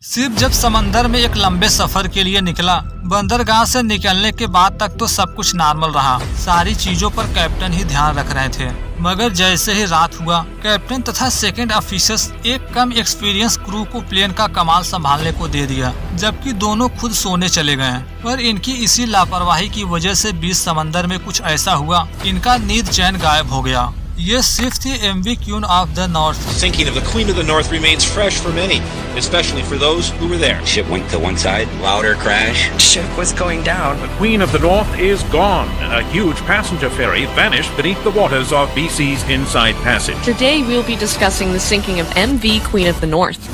Ship जब समंदर में एक लंबे सफर के लिए निकला, बंदरगाह से निकलने के बाद तक तो सब कुछ नॉर्मल रहा। सारी चीजों पर कैप्टन ही ध्यान रख रहे थे, मगर जैसे ही रात हुआ, कैप्टन तथा सेकंड ऑफिसर्स एक कम एक्सपीरियंस क्रू को प्लेन का कमाल संभालने को दे दिया, जबकि दोनों खुद सोने चले गए। पर इनकी इसी लापरवाही की वजह से बीच समंदर में कुछ ऐसा हुआ, इनका नींद चैन गायब हो गया। ये शिप थी MV queen of the north. Sinking of the Queen of the North remains fresh for many, especially for those who were there. Ship went to one side, louder crash. Ship was going down. The Queen of the North is gone. A huge passenger ferry vanished beneath the waters of BC's Inside Passage. Today we'll be discussing the sinking of MV Queen of the North.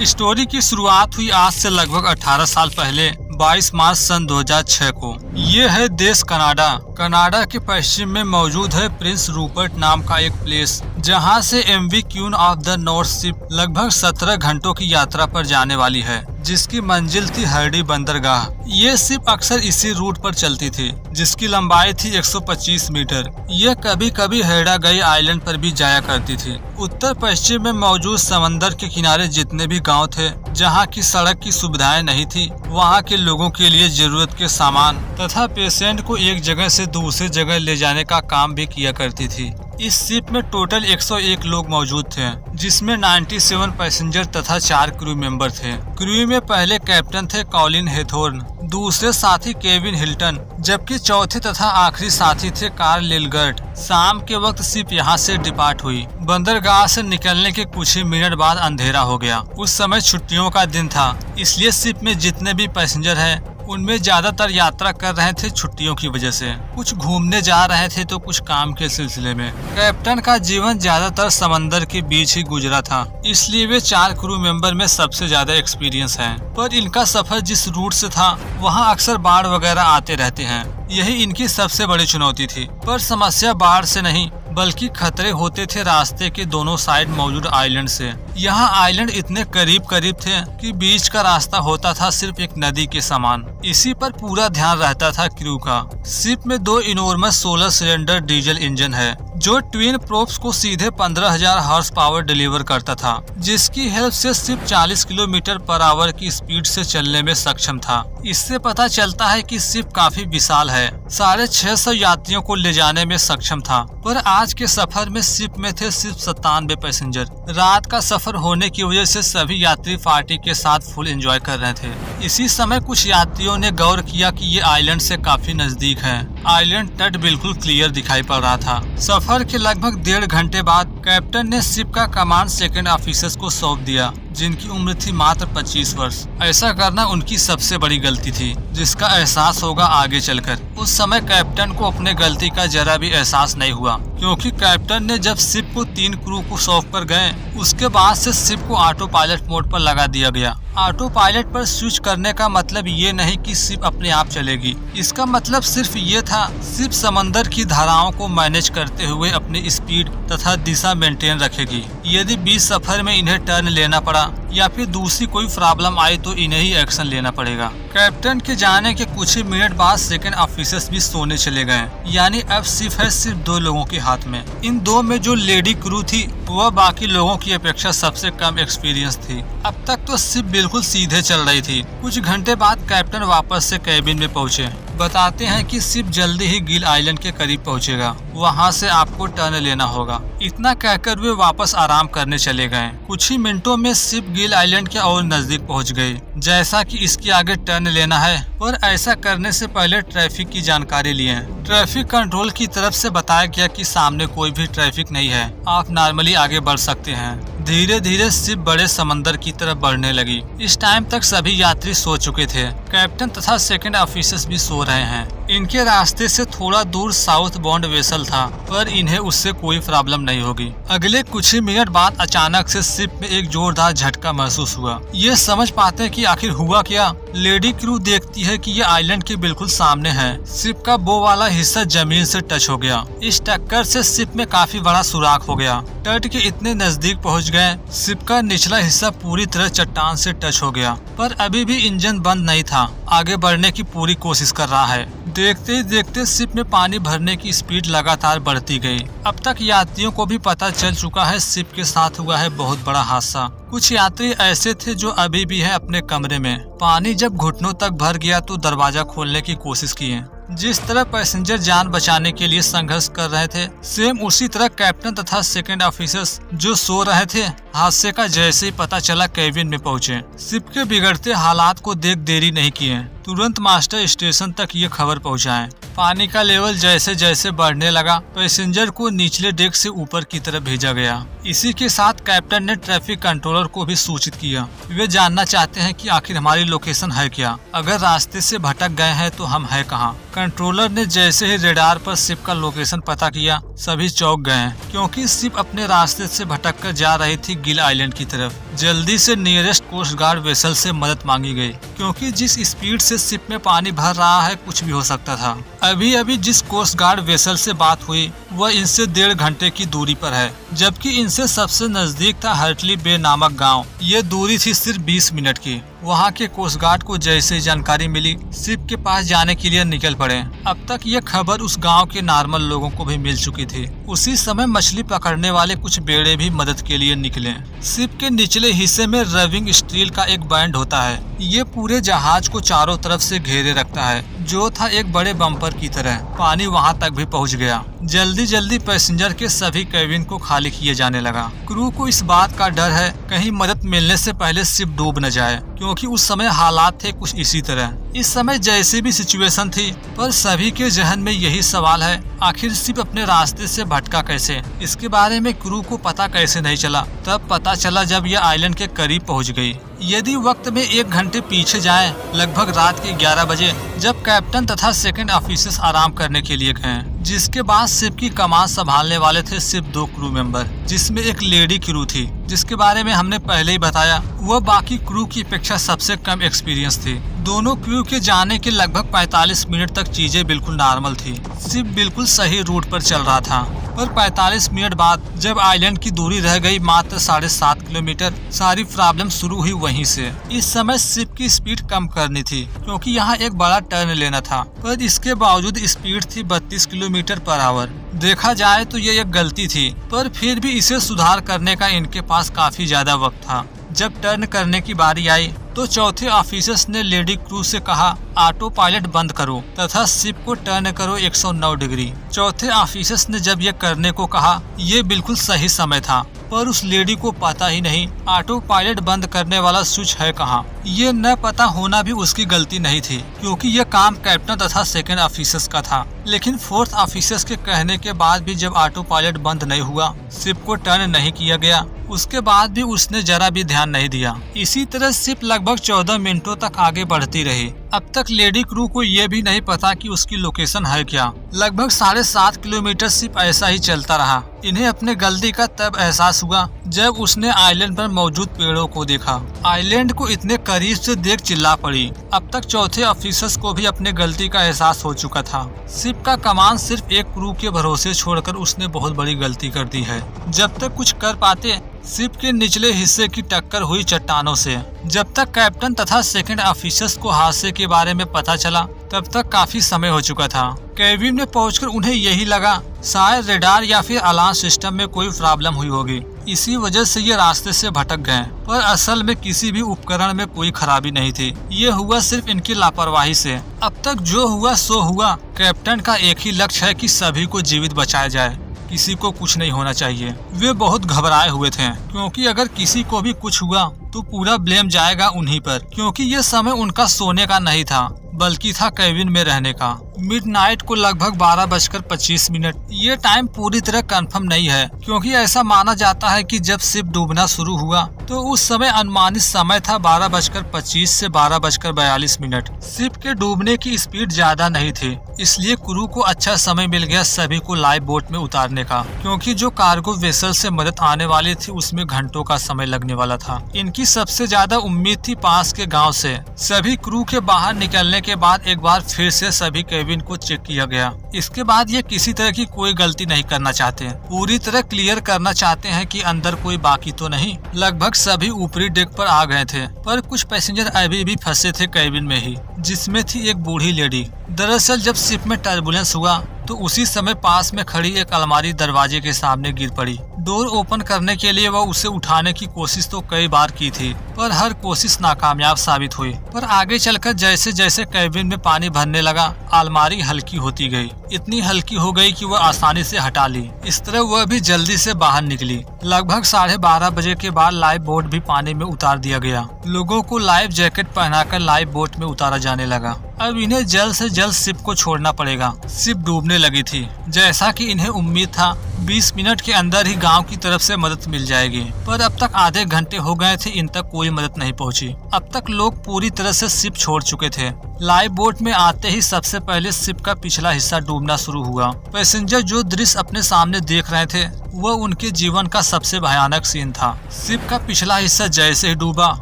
Story की शुरुआत हुई आज से लगभग 18 साल पहले 22 मार्च सन 2006 को। ये है देश कनाडा। कनाडा के पश्चिम में मौजूद है प्रिंस रूपर्ट नाम का एक प्लेस, जहाँ से MV queen of the north ship लगभग 17 घंटों की यात्रा पर जाने वाली है, जिसकी मंजिल थी हर्डी बंदरगाह। ये शिप अक्सर इसी रूट पर चलती थी, जिसकी लंबाई थी 125 मीटर। ये कभी कभी हेडा गई आइलैंड पर भी जाया करती थी। उत्तर पश्चिम में मौजूद समंदर के किनारे जितने भी गांव थे, जहां की सड़क की सुविधाएं नहीं थी, वहां के लोगों के लिए जरूरत के सामान तथा पेशेंट को एक जगह से दूसरी जगह ले जाने का काम भी किया करती थी। इस शिप में टोटल 101 लोग मौजूद थे, जिसमें 97 पैसेंजर तथा 4 क्रू मेंबर थे। क्रू में पहले कैप्टन थे कॉलिन हेथोर्न, दूसरे साथी केविन हिल्टन, जबकि चौथे तथा आखिरी साथी थे कार्ल लिलगर्ट। शाम के वक्त शिप यहाँ से डिपार्ट हुई। बंदरगाह से निकलने के कुछ ही मिनट बाद अंधेरा हो गया। उस समय छुट्टियों का दिन था, इसलिए शिप में जितने भी पैसेंजर हैं, उनमें ज्यादातर यात्रा कर रहे थे छुट्टियों की वजह से। कुछ घूमने जा रहे थे तो कुछ काम के सिलसिले में। कैप्टन का जीवन ज्यादातर समंदर के बीच ही गुजरा था, इसलिए वे 4 क्रू मेंबर में सबसे ज्यादा एक्सपीरियंस हैं। पर इनका सफर जिस रूट से था, वहाँ अक्सर बाढ़ वगैरह आते रहते हैं। यही इनकी सबसे बड़ी चुनौती थी। पर समस्या बाढ़ से नहीं, बल्कि खतरे होते थे रास्ते के दोनों साइड मौजूद आइलैंड से। यहाँ आइलैंड इतने करीब करीब थे कि बीच का रास्ता होता था सिर्फ एक नदी के समान। इसी पर पूरा ध्यान रहता था क्रू का। शिप में 2 इनोर्मस 16 सिलेंडर डीजल इंजन है, जो ट्विन प्रोप्स को सीधे 15,000 हॉर्स पावर डिलीवर करता था, जिसकी हेल्प से शिप 40 किलोमीटर पर आवर की स्पीड से चलने में सक्षम था। इससे पता चलता है कि शिप काफी विशाल है, 650 यात्रियों को ले जाने में सक्षम था। पर आज के सफर में शिप में थे सिर्फ 97 पैसेंजर। रात का सफर होने की वजह से सभी यात्री पार्टी के साथ फुल एंजॉय कर रहे थे। इसी समय कुछ यात्रियों ने गौर किया कि ये आइलैंड से काफी नजदीक है। आइलैंड तट बिल्कुल क्लियर दिखाई पड़ रहा था। सफर के लगभग 1.5 घंटे बाद कैप्टन ने शिप का कमांड सेकंड ऑफिसर्स को सौंप दिया, जिनकी उम्र थी मात्र 25 वर्ष। ऐसा करना उनकी सबसे बड़ी गलती थी, जिसका एहसास होगा आगे चलकर। उस समय कैप्टन को अपने गलती का जरा भी एहसास नहीं हुआ, क्योंकि कैप्टन ने जब शिप को 3 क्रू को सौंप कर गए, उसके बाद से शिप को ऑटो पायलट मोड पर लगा दिया गया। ऑटो पायलट पर स्विच करने का मतलब ये नहीं कि शिप अपने आप चलेगी। इसका मतलब सिर्फ ये था, शिप समंदर की धाराओं को मैनेज करते हुए अपनी स्पीड तथा दिशा मेंटेन रखेगी। यदि बीच सफर में इन्हें टर्न लेना पड़ा या फिर दूसरी कोई प्रॉब्लम आई तो इन्हें ही एक्शन लेना पड़ेगा। कैप्टन के जाने के कुछ ही मिनट बाद सेकंड ऑफिसर्स भी सोने चले गए, यानी अब शिप है सिर्फ 2 लोगों के हाथ में। इन 2 में जो लेडी क्रू थी, वह बाकी लोगों की अपेक्षा सबसे कम एक्सपीरियंस थी। अब तक तो शिप बिल्कुल सीधे चल रही थी। कुछ घंटे बाद कैप्टन वापस से कैबिन में पहुंचे। बताते हैं कि शिप जल्दी ही गिल आइलैंड के करीब पहुंचेगा, वहां से आपको टर्न लेना होगा। इतना कहकर वे वापस आराम करने चले गए। कुछ ही मिनटों में शिप गिल आइलैंड के और नजदीक पहुंच गई, जैसा कि इसके आगे टर्न लेना है। पर ऐसा करने से पहले ट्रैफिक की जानकारी लिए। ट्रैफिक कंट्रोल की तरफ से बताया गया कि सामने कोई भी ट्रैफिक नहीं है, आप नॉर्मली आगे बढ़ सकते हैं। धीरे धीरे शिप बड़े समंदर की तरफ बढ़ने लगी। इस टाइम तक सभी यात्री सो चुके थे। कैप्टन तथा सेकंड ऑफिसर्स भी सो रहे हैं। इनके रास्ते से थोड़ा दूर साउथ बाउंड वेसल था, पर इन्हें उससे कोई प्रॉब्लम नहीं होगी। अगले कुछ ही मिनट बाद अचानक से शिप में एक जोरदार झटका महसूस हुआ। ये समझ पाते हैं कि आखिर हुआ क्या। लेडी क्रू देखती है कि ये आइलैंड के बिल्कुल सामने है। शिप का बो वाला हिस्सा जमीन से टच हो गया। इस टक्कर से शिप में काफी बड़ा सुराख हो गया। तट के इतने नजदीक पहुंच गए, शिप का निचला हिस्सा पूरी तरह चट्टान से टच हो गया। पर अभी भी इंजन बंद नहीं था। था, आगे बढ़ने की पूरी कोशिश कर रहा है। देखते ही देखते शिप में पानी भरने की स्पीड लगातार बढ़ती गई। अब तक यात्रियों को भी पता चल चुका है शिप के साथ हुआ है बहुत बड़ा हादसा। कुछ यात्री ऐसे थे जो अभी भी है अपने कमरे में। पानी जब घुटनों तक भर गया तो दरवाजा खोलने की कोशिश किए। जिस तरह पैसेंजर जान बचाने के लिए संघर्ष कर रहे थे, सेम उसी तरह कैप्टन तथा सेकंड ऑफिसर्स जो सो रहे थे, हादसे का जैसे ही पता चला केविन में पहुंचे। शिप के बिगड़ते हालात को देख देरी नहीं किए, तुरंत मास्टर स्टेशन तक ये खबर पहुंचाएं। पानी का लेवल जैसे जैसे बढ़ने लगा, पैसेंजर को निचले डेक से ऊपर की तरफ भेजा गया। इसी के साथ कैप्टन ने ट्रैफिक कंट्रोलर को भी सूचित किया। वे जानना चाहते हैं कि आखिर हमारी लोकेशन है क्या, अगर रास्ते से भटक गए हैं तो हम है कहाँ। कंट्रोलर ने जैसे ही रेडार पर शिप का लोकेशन पता किया, सभी चौंक गए क्योंकि शिप अपने रास्ते से भटक कर जा रही थी गिल आइलैंड की तरफ। जल्दी से नियरेस्ट कोस्ट गार्ड वेसल से मदद मांगी गई, क्योंकि जिस स्पीड से शिप में पानी भर रहा है कुछ भी हो सकता था। अभी अभी जिस कोस्ट गार्ड वेसल से बात हुई वह इनसे 1.5 घंटे की दूरी पर है, जबकि इनसे सबसे नजदीक था हर्टली बे नामक गांव। ये दूरी थी सिर्फ 20 मिनट की। वहाँ के कोस्ट गार्ड को जैसे ही जानकारी मिली, शिप के पास जाने के लिए निकल पड़े। अब तक ये खबर उस गांव के नॉर्मल लोगों को भी मिल चुकी थी। उसी समय मछली पकड़ने वाले कुछ बेड़े भी मदद के लिए निकले। शिप के निचले हिस्से में रविंग स्टील का एक बैंड होता है। ये पूरे जहाज को चारों तरफ से घेरे रखता है, जो था एक बड़े बम्पर की तरह। पानी वहाँ तक भी पहुँच गया। जल्दी जल्दी पैसेंजर के सभी केबिन को खाली किए जाने लगा। क्रू को इस बात का डर है कहीं मदद मिलने से पहले शिप डूब न जाए, क्योंकि उस समय हालात थे कुछ इसी तरह। इस समय जैसी भी सिचुएशन थी, पर सभी के जहन में यही सवाल है, आखिर शिप अपने रास्ते से भटका कैसे। इसके बारे में क्रू को पता कैसे नहीं चला। तब पता चला जब यह आइलैंड के करीब पहुंच गई। यदि वक्त में 1 घंटे पीछे जाएं, लगभग रात के 11 बजे, जब कैप्टन तथा सेकंड ऑफिसर्स आराम करने के लिए गए, जिसके बाद शिप की कमान संभालने वाले थे सिर्फ 2 क्रू मेंबर, जिसमें एक लेडी क्रू थी, जिसके बारे में हमने पहले ही बताया। वह बाकी क्रू की अपेक्षा सबसे कम एक्सपीरियंस थी। दोनों क्रू के जाने के लगभग 45 मिनट तक चीजें बिल्कुल नॉर्मल थी। शिप बिल्कुल सही रूट पर चल रहा था, पर 45 मिनट बाद जब आइलैंड की दूरी रह गई मात्र 7.5 किलोमीटर, सारी प्रॉब्लम शुरू हुई वहीं से। इस समय शिप की स्पीड कम करनी थी, क्योंकि यहाँ एक बड़ा टर्न लेना था, पर इसके बावजूद स्पीड थी 32 किलोमीटर पर आवर। देखा जाए तो ये एक गलती थी, पर फिर भी इसे सुधार करने का इनके पास काफी ज्यादा वक्त था। जब टर्न करने की बारी आई तो चौथे ऑफिसर्स ने लेडी क्रू से कहा, ऑटो पायलट बंद करो तथा शिप को टर्न करो 109 डिग्री। चौथे ऑफिसर्स ने जब ये करने को कहा, ये बिल्कुल सही समय था, पर उस लेडी को पता ही नहीं ऑटो पायलट बंद करने वाला स्विच है कहाँ। ये न पता होना भी उसकी गलती नहीं थी, क्योंकि यह काम कैप्टन तथा सेकंड ऑफिसर्स का था। लेकिन फोर्थ ऑफिसर्स के कहने के बाद भी जब ऑटो पायलट बंद नहीं हुआ, शिप को टर्न नहीं किया गया, उसके बाद भी उसने जरा भी ध्यान नहीं दिया। इसी तरह शिप लगभग 14 मिनटों तक आगे बढ़ती रही। अब तक लेडी क्रू को ये भी नहीं पता कि उसकी लोकेशन है क्या। लगभग 7.5 किलोमीटर शिप ऐसा ही चलता रहा। इन्हें अपने गलती का तब एहसास हुआ जब उसने आइलैंड पर मौजूद पेड़ों को देखा। आइलैंड को इतने करीब से देख चिल्ला पड़ी। अब तक चौथे ऑफिसर्स को भी अपने गलती का एहसास हो चुका था। शिप का कमान सिर्फ एक क्रू के भरोसे छोड़कर उसने बहुत बड़ी गलती कर दी है। जब तक कुछ कर पाते, शिप के निचले हिस्से की टक्कर हुई चट्टानों से। जब तक कैप्टन तथा सेकंड ऑफिसर्स को हादसे के बारे में पता चला, तब तक काफी समय हो चुका था। केबिन में पहुंचकर उन्हें यही लगा शायद रेडार या फिर अलार्म सिस्टम में कोई प्रॉब्लम हुई होगी, इसी वजह से ये रास्ते से भटक गए। पर असल में किसी भी उपकरण में कोई खराबी नहीं थी। ये हुआ सिर्फ इनकी लापरवाही से। अब तक जो हुआ सो हुआ। कैप्टन का एक ही लक्ष्य है कि सभी को जीवित बचाया जाए, किसी को कुछ नहीं होना चाहिए। वे बहुत घबराए हुए थे, क्योंकि अगर किसी को भी कुछ हुआ तो पूरा ब्लेम जाएगा उन्हीं पर, क्योंकि ये समय उनका सोने का नहीं था, बल्कि था केबिन में रहने का। मिडनाइट को लगभग 12:25। ये टाइम पूरी तरह कंफर्म नहीं है, क्योंकि ऐसा माना जाता है कि जब शिप डूबना शुरू हुआ तो उस समय अनुमानित समय था 12:25 से 12:42। शिप के डूबने की स्पीड ज्यादा नहीं थी, इसलिए क्रू को अच्छा समय मिल गया सभी को लाइव बोट में उतारने का, क्योंकि जो कार्गो वेसल से मदद आने वाली थी उसमें घंटों का समय लगने वाला था। इनकी सबसे ज्यादा उम्मीद थी पास के गाँव से। सभी क्रू के बाहर निकलने होने के बाद एक बार फिर से सभी केबिन को चेक किया गया। इसके बाद ये किसी तरह की कोई गलती नहीं करना चाहते, पूरी तरह क्लियर करना चाहते हैं कि अंदर कोई बाकी तो नहीं। लगभग सभी ऊपरी डेक पर आ गए थे, पर कुछ पैसेंजर अभी भी फंसे थे केबिन में ही, जिसमें थी एक बूढ़ी लेडी। दरअसल जब शिप में टर्बुलेंस हुआ तो उसी समय पास में खड़ी एक अलमारी दरवाजे के सामने गिर पड़ी। डोर ओपन करने के लिए वह उसे उठाने की कोशिश तो कई बार की थी, पर हर कोशिश नाकामयाब साबित हुई। पर आगे चलकर जैसे जैसे केबिन में पानी भरने लगा, अलमारी हल्की होती गई, इतनी हल्की हो गई कि वह आसानी से हटा ली। इस तरह वह भी जल्दी से बाहर निकली। लगभग 12:30 बजे के बाद लाइफ बोट भी पानी में उतार दिया गया। लोगों को लाइफ जैकेट पहनाकर लाइफ बोट में उतारा जाने लगा। अब इन्हें जल्द से जल्द शिप को छोड़ना पड़ेगा। शिप डूबने लगी थी। जैसा कि इन्हें उम्मीद था 20 मिनट के अंदर ही गांव की तरफ से मदद मिल जाएगी, पर अब तक आधे घंटे हो गए थे, इन तक कोई मदद नहीं पहुंची। अब तक लोग पूरी तरह से शिप छोड़ चुके थे। लाइफ बोट में आते ही सबसे पहले शिप का पिछला हिस्सा डूबना शुरू हुआ। पैसेंजर जो दृश्य अपने सामने देख रहे थे वह उनके जीवन का सबसे भयानक सीन था। शिप का पिछला हिस्सा जैसे ही डूबा,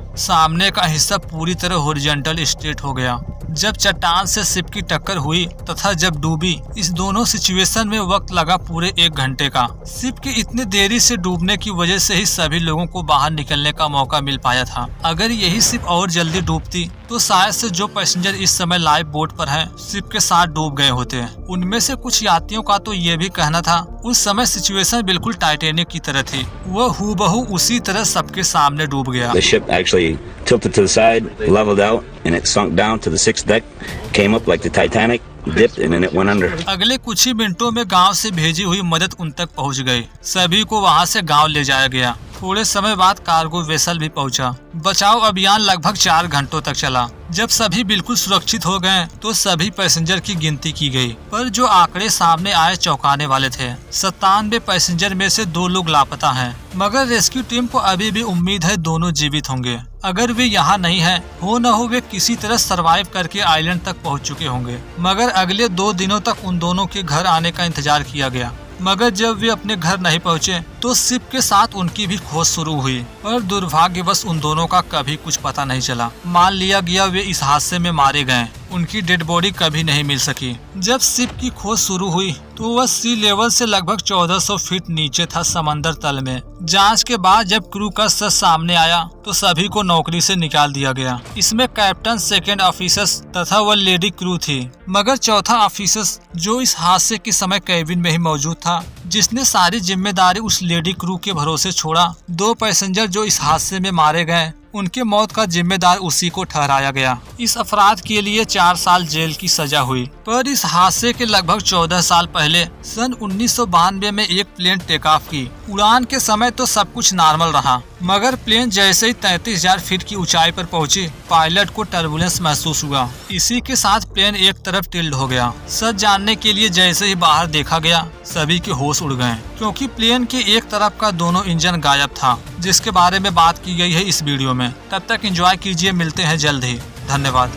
सामने का हिस्सा पूरी तरह हॉरिजॉन्टल स्ट्रेट हो गया। जब चट्टान से शिप की टक्कर हुई तथा जब डूबी, इस दोनों सिचुएशन में वक्त लगा पूरे 1 घंटे का। शिप की इतनी देरी से डूबने की वजह से ही सभी लोगों को बाहर निकलने का मौका मिल पाया था। अगर यही शिप और जल्दी डूबती तो शायद से जो पैसेंजर इस समय लाइफ बोट पर हैं, शिप के साथ डूब गए होते। उनमें से कुछ यात्रियों का तो ये भी कहना था उस समय सिचुएशन बिल्कुल टाइटैनिक की तरह थी। वह हूबहू उसी तरह सबके सामने डूब गया। The ship actually tilted to the side, leveled out, and it sunk down to the 6th deck, came up like the Titanic, dipped, and then it went under. अगले कुछ ही मिनटों में गांव से भेजी हुई मदद उन तक पहुंच गई। सभी को वहां से गांव ले जाया गया। थोड़े समय बाद कार्गो वेसल भी पहुंचा। बचाव अभियान लगभग 4 घंटों तक चला। जब सभी बिल्कुल सुरक्षित हो गए तो सभी पैसेंजर की गिनती की गई, पर जो आंकड़े सामने आए चौंकाने वाले थे। 97 पैसेंजर में से 2 लोग लापता हैं, मगर रेस्क्यू टीम को अभी भी उम्मीद है दोनों जीवित होंगे। अगर वे यहाँ नहीं हैं, हो न हो वे किसी तरह सरवाइव करके आइलैंड तक पहुँच चुके होंगे। मगर अगले 2 दिनों तक उन दोनों के घर आने का इंतजार किया गया, मगर जब वे अपने घर नहीं पहुंचे तो शिप के साथ उनकी भी खोज शुरू हुई, पर दुर्भाग्यवश उन दोनों का कभी कुछ पता नहीं चला। मान लिया गया वे इस हादसे में मारे गए। उनकी डेड बॉडी कभी नहीं मिल सकी। जब शिप की खोज शुरू हुई तो वह सी लेवल से लगभग 1400 फीट नीचे था, समंदर तल में। जांच के बाद जब क्रू का सच सामने आया तो सभी को नौकरी से निकाल दिया गया। इसमें कैप्टन, 2nd ऑफिसर्स तथा वह लेडी क्रू थी, मगर चौथा ऑफिसर्स जो इस हादसे के समय केबिन में ही मौजूद था, जिसने सारी जिम्मेदारी उस लेडी क्रू के भरोसे छोड़ा। 2 पैसेंजर जो इस हादसे में मारे गए, उनके मौत का जिम्मेदार उसी को ठहराया गया। इस अपराध के लिए 4 साल जेल की सजा हुई। पर इस हादसे के लगभग 14 साल पहले सन 1992 में एक प्लेन टेक ऑफ की। उड़ान के समय तो सब कुछ नॉर्मल रहा, मगर प्लेन जैसे ही 33,000 फीट की ऊंचाई पर पहुंची, पायलट को टर्बुलेंस महसूस हुआ। इसी के साथ प्लेन एक तरफ टिल्ट हो गया। सच जानने के लिए जैसे ही बाहर देखा गया, सभी के होश उड़ गए, क्योंकि प्लेन के एक तरफ का दोनों इंजन गायब था, जिसके बारे में बात की गई है इस वीडियो में। तब तक एंजॉय कीजिए, मिलते हैं जल्द ही। धन्यवाद।